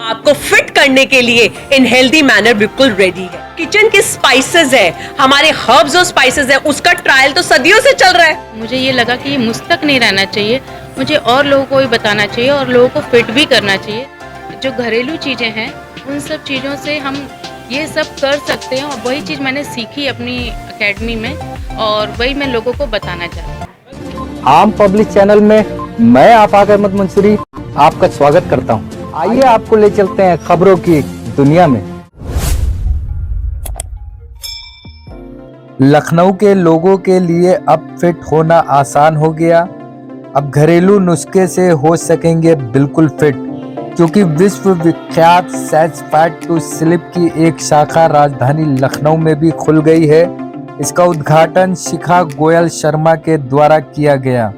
आपको फिट करने के लिए इन हेल्दी मैनर बिल्कुल रेडी है। किचन के स्पाइसेस है, हमारे हर्ब्स और स्पाइसेस है, उसका ट्रायल तो सदियों से चल रहा है। मुझे ये लगा कि ये मुझ तक नहीं रहना चाहिए, मुझे और लोगों को भी बताना चाहिए और लोगों को फिट भी करना चाहिए। जो घरेलू चीज़ें हैं उन सब चीज़ों से हम ये सब कर सकते हैं और वही चीज़ मैंने सीखी अपनी एकेडमी में और वही मैं लोगों को बताना चाहती हूँ। आम पब्लिक चैनल में मैं आफाक अहमद मंसूरी आपका स्वागत करता हूं। आइए आपको ले चलते हैं खबरों की दुनिया में। लखनऊ के लोगों के लिए अब फिट होना आसान हो गया। अब घरेलू नुस्खे से हो सकेंगे बिल्कुल फिट, क्योंकि विश्व विख्यात सैज फैट टू स्लिप की एक शाखा राजधानी लखनऊ में भी खुल गई है। इसका उद्घाटन शिखा गोयल शर्मा के द्वारा किया गया।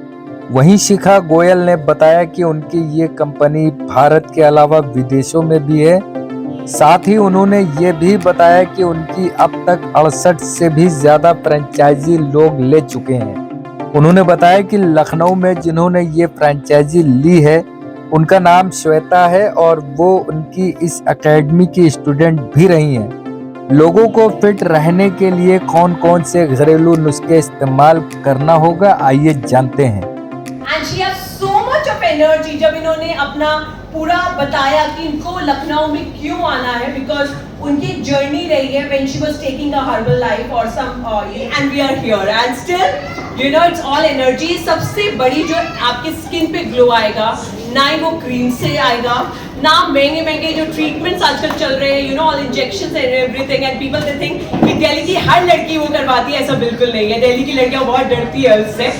वहीं शिखा गोयल ने बताया कि उनकी ये कंपनी भारत के अलावा विदेशों में भी है। साथ ही उन्होंने ये भी बताया कि उनकी अब तक 68 से भी ज्यादा फ्रेंचाइजी लोग ले चुके हैं। उन्होंने बताया कि लखनऊ में जिन्होंने ये फ्रेंचाइजी ली है उनका नाम श्वेता है और वो उनकी इस एकेडमी की स्टूडेंट भी रही हैं। लोगों को फिट रहने के लिए कौन कौन से घरेलू नुस्खे इस्तेमाल करना होगा, आइए जानते हैं। And she has so much of energy। जब इन्होंने अपना पूरा बताया कि इनको लखनऊ में क्यों आना है, बिकॉज उनकी जर्नी रही है when she was taking a herbal life or some and we are here and still you know it's all energy। सबसे बड़ी जो आपकी स्किन पे ग्लो आएगा, ना ही वो क्रीम से आएगा, ना महंगे महंगे जो ट्रीटमेंट्स आजकल चल रहे हैं, you know all injections and everything, and people they think कि दिल्ली की हर लड़की वो करवाती है। ऐसा बिल्कुल नहीं है। दिल्ली की लड़कियां बहुत डरती है उससे।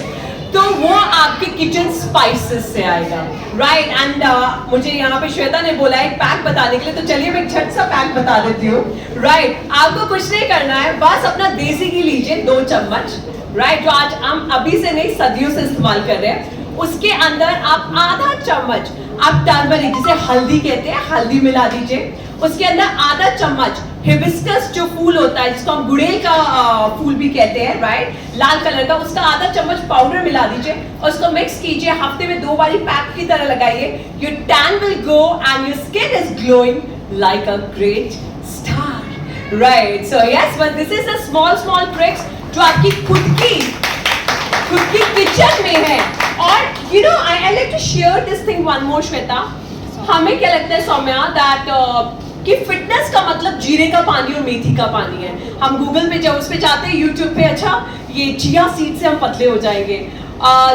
तो वो आपके किचन स्पाइसेस से आएगा, राइट। एंड मुझे यहाँ पे श्वेता ने बोला एक पैक बताने के लिए, तो चलिए मैं एक झट सा पैक बता देती हूँ, राइट। आपको कुछ नहीं करना है, बस अपना देसी घी लीजिए 2 चम्मच, राइट, जो आज हम अभी से नहीं सदियों से इस्तेमाल कर रहे हैं। उसके अंदर आप आधा चम्मच आप टर्मरिक, जिसे हल्दी कहते हैं, हल्दी मिला दीजिए। उसके अंदर आधा चम्मच हिबिस्कस जो फूल होता है, जिसको हम गुड़ेल का फूल भी कहते हैं, राइट, लाल कलर का, उसका आधा चम्मच पाउडर मिला दीजिए और उसको मिक्स कीजिए। हफ्ते में 2 बारी पैक की तरह लगाइए। Your tan will go and your skin is glowing like a great star, right. So yes, but this is the small tricks जो आपकी खुद की किचन में है। और you know I like to share this thing one more, Shweta. हमें क्या लगता है सौम्या दैट कि फिटनेस का मतलब जीरे का पानी और मेथी का पानी है। हम गूगल पे जब उस पे जाते हैं, यूट्यूब पे, अच्छा ये चिया सीड से हम पतले हो जाएंगे,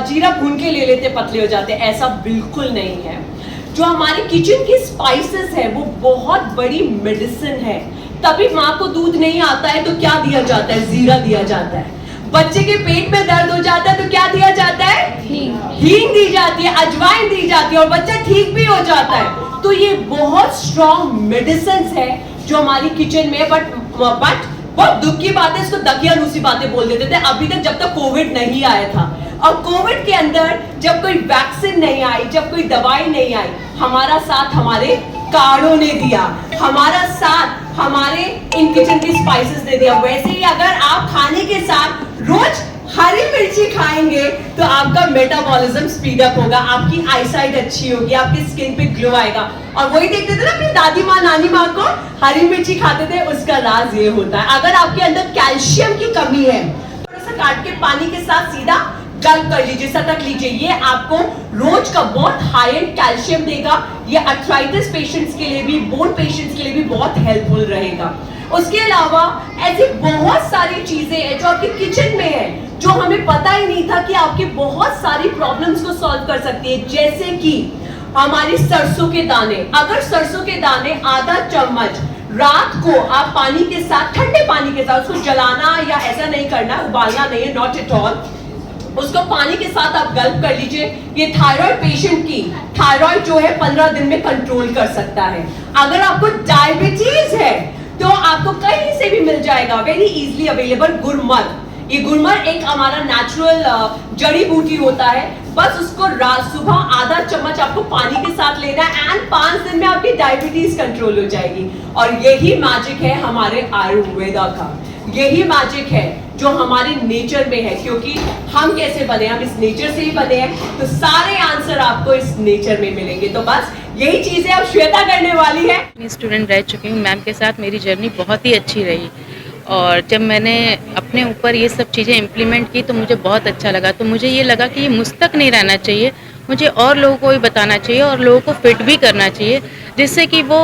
जीरा भून के ले लेते पतले हो जाते हैं। ऐसा बिल्कुल नहीं है। जो हमारी किचन की स्पाइसेस है वो बहुत बड़ी मेडिसिन है। तभी माँ को दूध नहीं आता है तो क्या दिया जाता है? जीरा दिया जाता है। बच्चे के पेट में दर्द हो जाता है तो क्या दिया जाता है? हींग दी जाती है, अजवाइन दी जाती है और बच्चा ठीक भी हो जाता है। तो ये बहुत स्ट्रॉन्ग मेडिसिन है जो हमारी किचन में है। बट बहुत दुख की बात है, इसको दकियानूसी बातें बोल देते थे अभी तक, जब तक कोविड नहीं आया था। और कोविड के अंदर जब कोई वैक्सीन नहीं आई, जब कोई दवाई नहीं आई, हमारा साथ हमारे कार्डों ने दिया, हमारा साथ हमारे इन किचन की स्पाइसेस ने दिया। वैसे ही अगर आप खाने के साथ रोज हरी मिर्ची खाएंगे तो आपका मेटाबॉलिज्म स्पीड अप होगा, आपकी आईसाइट अच्छी होगी, आपकी स्किन पे ग्लो आएगा। और वही देखते थे ना अपनी दादी माँ नानी माँ को हरी मिर्ची खाते थे, उसका राज ये होता है। अगर आपके अंदर कैल्शियम की कमी है, थोड़ा सा काट के पानी के साथ सीधा गल्प कर लीजिए, सटक लीजिए। ये आपको रोज का बहुत हाई एंड कैल्शियम देगा। ये अर्थराइटिस पेशेंट्स के लिए भी, बोन पेशेंट्स के लिए भी बहुत हेल्पफुल रहेगा। उसके अलावा ऐसी बहुत सारी चीजें हैं जो आपके किचन में है, जो हमें पता ही नहीं था कि आपकी बहुत सारी प्रॉब्लम्स को सॉल्व कर सकती है। जैसे कि हमारी सरसों के दाने। अगर सरसों के दाने आधा चम्मच रात को आप पानी के साथ, ठंडे पानी के साथ, उसको जलाना या ऐसा नहीं करना, उबालना नहीं है, नॉट एट ऑल, उसको पानी के साथ आप गल्प कर लीजिए। ये थायराइड पेशेंट की थायराइड जो है 15 दिन में कंट्रोल कर सकता है। अगर आपको डायबिटीज है तो आपको कहीं से भी मिल जाएगा, वेरी इजीली अवेलेबल, गुरमर। ये गुरमर एक हमारा नेचुरल जड़ी बूटी होता है बस उसको सुबह आधा चम्मच आपको पानी के साथ लेना है एंड 5 दिन में आपकी डायबिटीज कंट्रोल हो जाएगी। और यही मैजिक है हमारे आयुर्वेदा का, यही मैजिक है जो हमारे नेचर में है, क्योंकि हम कैसे बने, हम इस नेचर से ही बने हैं, तो सारे आंसर आपको इस नेचर में मिलेंगे। तो बस यही चीजें अब श्वेता करने वाली है। मैं स्टूडेंट रह चुकी हूँ, मैम के साथ मेरी जर्नी बहुत ही अच्छी रही और जब मैंने अपने ऊपर ये सब चीज़ें इम्प्लीमेंट की तो मुझे बहुत अच्छा लगा। तो मुझे ये लगा कि ये मुझ तक नहीं रहना चाहिए, मुझे और लोगों को भी बताना चाहिए और लोगों को फिट भी करना चाहिए, जिससे कि वो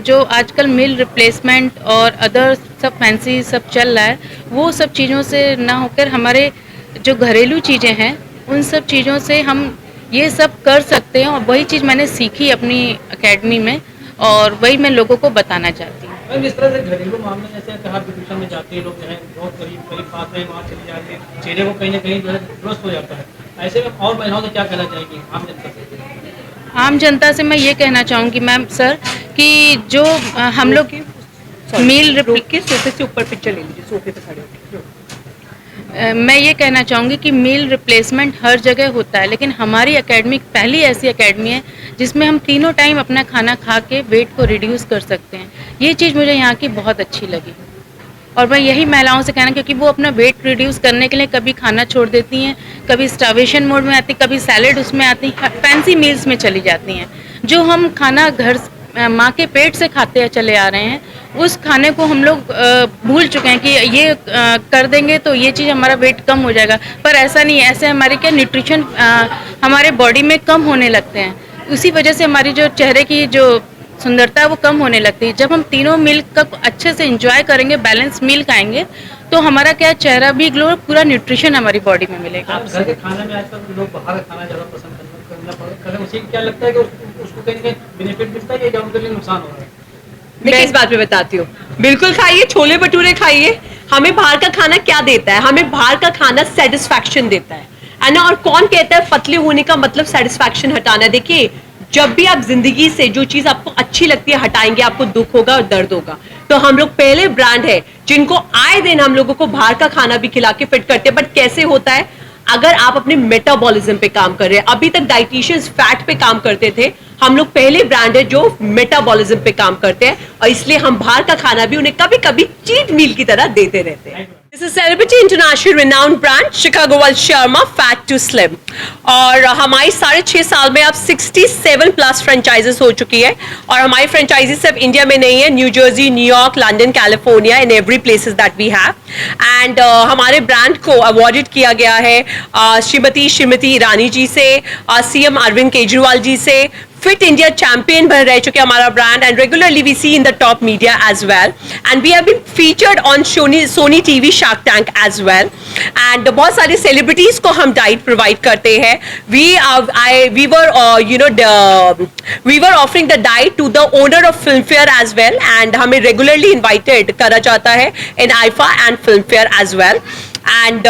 जो आजकल मील रिप्लेसमेंट और अदर सब फैंसी सब चल रहा है वो सब चीज़ों से ना होकर हमारे जो घरेलू चीज़ें हैं उन सब चीज़ों से हम ये सब कर सकते हैं। और वही चीज़ मैंने सीखी अपनी एकेडमी में और वही मैं लोगों को बताना चाहती हूँ। मैम जिस तरह से घरेलू मामले जैसे कहा ट्यूशन में जाते हैं लोग जो है बहुत करीब पाते हैं, वहाँ चले जाते हैं, चेहरे को कहीं ना कहीं जो है दुरुस्त हो जाता है। ऐसे में और महिलाओं से क्या कहना चाहेंगी आम जनता से? आम जनता से मैं ये कहना चाहूँगी मैम सर कि जो हम लोग मील के सोफे से ऊपर पिक्चर ले लीजिए, सोफे पे खड़े होकर। मैं ये कहना चाहूँगी कि मील रिप्लेसमेंट हर जगह होता है, लेकिन हमारी एकेडमी पहली ऐसी एकेडमी है जिसमें हम तीनों टाइम अपना खाना खा के वेट को रिड्यूस कर सकते हैं। ये चीज़ मुझे यहाँ की बहुत अच्छी लगी और मैं यही महिलाओं से कहना, क्योंकि वो अपना वेट रिड्यूस करने के लिए कभी खाना छोड़ देती हैं, कभी स्टार्वेशन मोड में आती, कभी सैलेड उसमें आती, फैंसी मील्स में चली जाती हैं। जो हम खाना घर माँ के पेट से खाते चले आ रहे हैं उस खाने को हम लोग भूल चुके हैं कि ये कर देंगे तो ये चीज़ हमारा वेट कम हो जाएगा, पर ऐसा नहीं है। ऐसे हमारे क्या न्यूट्रिशन हमारे बॉडी में कम होने लगते हैं, उसी वजह से हमारी जो चेहरे की जो सुंदरता है वो कम होने लगती है। जब हम तीनों मील का अच्छे से एंजॉय करेंगे, बैलेंस मील खाएंगे, तो हमारा क्या चेहरा भी ग्लो, पूरा न्यूट्रिशन हमारी बॉडी में मिलेगा। आप घर के खाने में आजकल लोग बाहर का खाना ज़्यादा पसंद करना उसी क्या लगता है कि उसको कहीं ना कहीं बेनिफिट मिलता है या उनके लिए नुकसान हो रहा है? मैं इस बात पे बताती हूँ, बिल्कुल खाइए, छोले भटूरे खाइए। हमें बाहर का खाना क्या देता है? हमें बाहर का खाना सेटिस्फैक्शन देता है ना। और कौन कहता है पतले होने का मतलब सेटिस्फैक्शन हटाना है? देखिए, जब भी आप जिंदगी से जो चीज आपको अच्छी लगती है हटाएंगे, आपको दुख होगा और दर्द होगा। तो हम लोग पहले ब्रांड है जिनको आए दिन हम लोगों को बाहर का खाना भी खिला के फिट करते हैं। बट कैसे होता है? अगर आप अपने मेटाबॉलिज्म पे काम कर रहे हैं, अभी तक डाइटिशियंस फैट पे काम करते थे, हम लोग पहले ब्रांड है जो मेटाबॉलिज्म पे काम करते हैं और इसलिए हम बाहर का खाना भी उन्हें कभी कभी चीट मील की तरह देते रहते हैं। This is celebrity international renowned brand Chicago वाल शर्मा फैट टू स्लिम और हमारी 6.5 साल में अब 67 प्लस फ्रेंचाइजेस हो चुकी है और हमारी फ्रेंचाइजी सिर्फ इंडिया में नहीं है, New Jersey, New York, London, California, in every places that we have. And हमारे ब्रांड को अवॉर्डेड किया गया है श्रीमती ईरानी जी से, सीएम अरविंद केजरीवाल जी से, फिट इंडिया चैंपियन बन रह चुके हमारा brand and regularly we see in the top media as well and we have been featured on Sony TV Shark Tank as well and बहुत सारे सेलिब्रिटीज को हम डाइट प्रोवाइड करते हैं। we were offering the diet to the owner of Filmfare as well and हमें regularly invited करा जाता है in IIFA and Filmfare as well and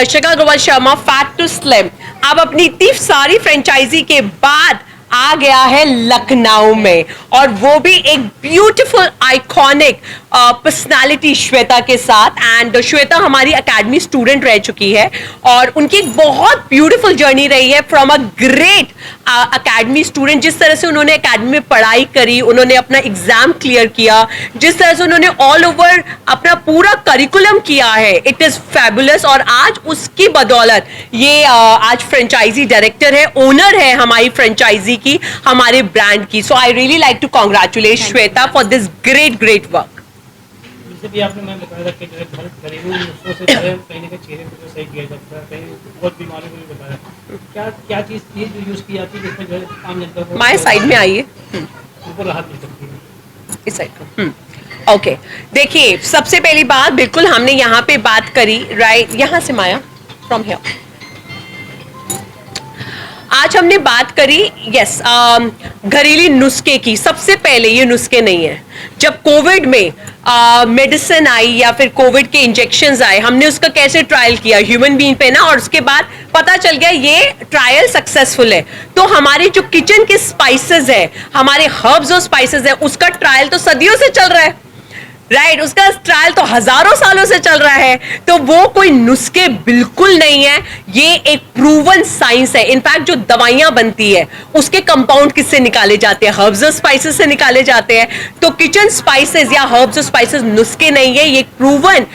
Chicago वाल शर्मा फैट टू स्लिम अब अपनी इतनी सारी फ्रेंचाइजी के बाद आ गया है लखनऊ में और वो भी एक ब्यूटीफुल आइकॉनिक पर्सनालिटी श्वेता के साथ। एंड श्वेता हमारी एकेडमी स्टूडेंट रह चुकी है और उनकी एक बहुत ब्यूटीफुल जर्नी रही है from a great academy student. जिस तरह से उन्होंने एकेडमी में पढ़ाई करी, उन्होंने अपना एग्जाम क्लियर किया, जिस तरह से उन्होंने ऑल ओवर अपना पूरा करिकुलम किया है, इट इज फैबुलस। और आज उसकी बदौलत ये आज फ्रेंचाइजी डायरेक्टर है, ओनर है हमारी फ्रेंचाइजी की, हमारे ब्रांड की। So I really like to congratulate Shweta for this great work. जैसे भी आपने मैम बताया कि जो है घरेलू नुस्खों से जो है कहीं ना कहीं चेहरे को जो सही किया जाता है, कहीं बहुत बीमारी को भी बताया, क्या चीज़ जो यूज़ की जाती है जिसमें जो है आम जनता को माय साइड में आइए, उनको राहत मिल सकती है इस साइड। ओके, देखिए सबसे पहली बात, बिल्कुल हमने यहाँ पे बात करी, राइट, यहाँ से माया फ्रॉम हियर। आज हमने बात करी यस घरेलू नुस्खे की। सबसे पहले ये नुस्खे नहीं है, जब कोविड में मेडिसिन आई या फिर कोविड के इंजेक्शंस आए, हमने उसका कैसे ट्रायल किया ह्यूमन बीइंग पे ना, और उसके बाद पता चल गया ये ट्रायल सक्सेसफुल है। तो हमारे जो किचन के स्पाइसेस है, हमारे हर्ब्स और स्पाइसेस है, उसका ट्रायल तो सदियों से चल रहा है, राइट, उसका ट्रायल तो हजारों सालों से चल रहा है, तो वो कोई नुस्खे बिल्कुल नहीं है, ये एक प्रूवन साइंस है। इनफैक्ट जो दवाइयां बनती है उसके कंपाउंड किससे निकाले जाते हैं? हर्ब्स और स्पाइसेस से निकाले जाते हैं। तो किचन स्पाइसेस या हर्ब्स और स्पाइसेस नुस्खे नहीं है, ये प्रूवन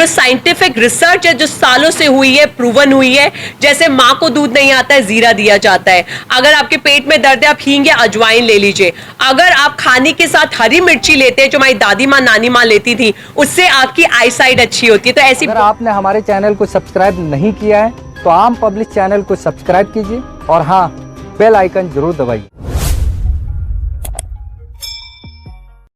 साइंटिफिक रिसर्च है जो सालों से हुई है, प्रूवन हुई है। जैसे माँ को दूध नहीं आता है, जीरा दिया जाता है। अगर आपके पेट में दर्द है, आप हींग या अजवाइन ले लीजिए। अगर आप खाने के साथ हरी मिर्ची लेते हैं, जो हमारी दादी माँ नानी माँ लेती थी, उससे आपकी आई साइट अच्छी होती है। तो ऐसी अगर आपने हमारे चैनल को सब्सक्राइब नहीं किया है तो आम पब्लिक चैनल को सब्सक्राइब कीजिए और हाँ, बेल आइकन जरूर दबाइए।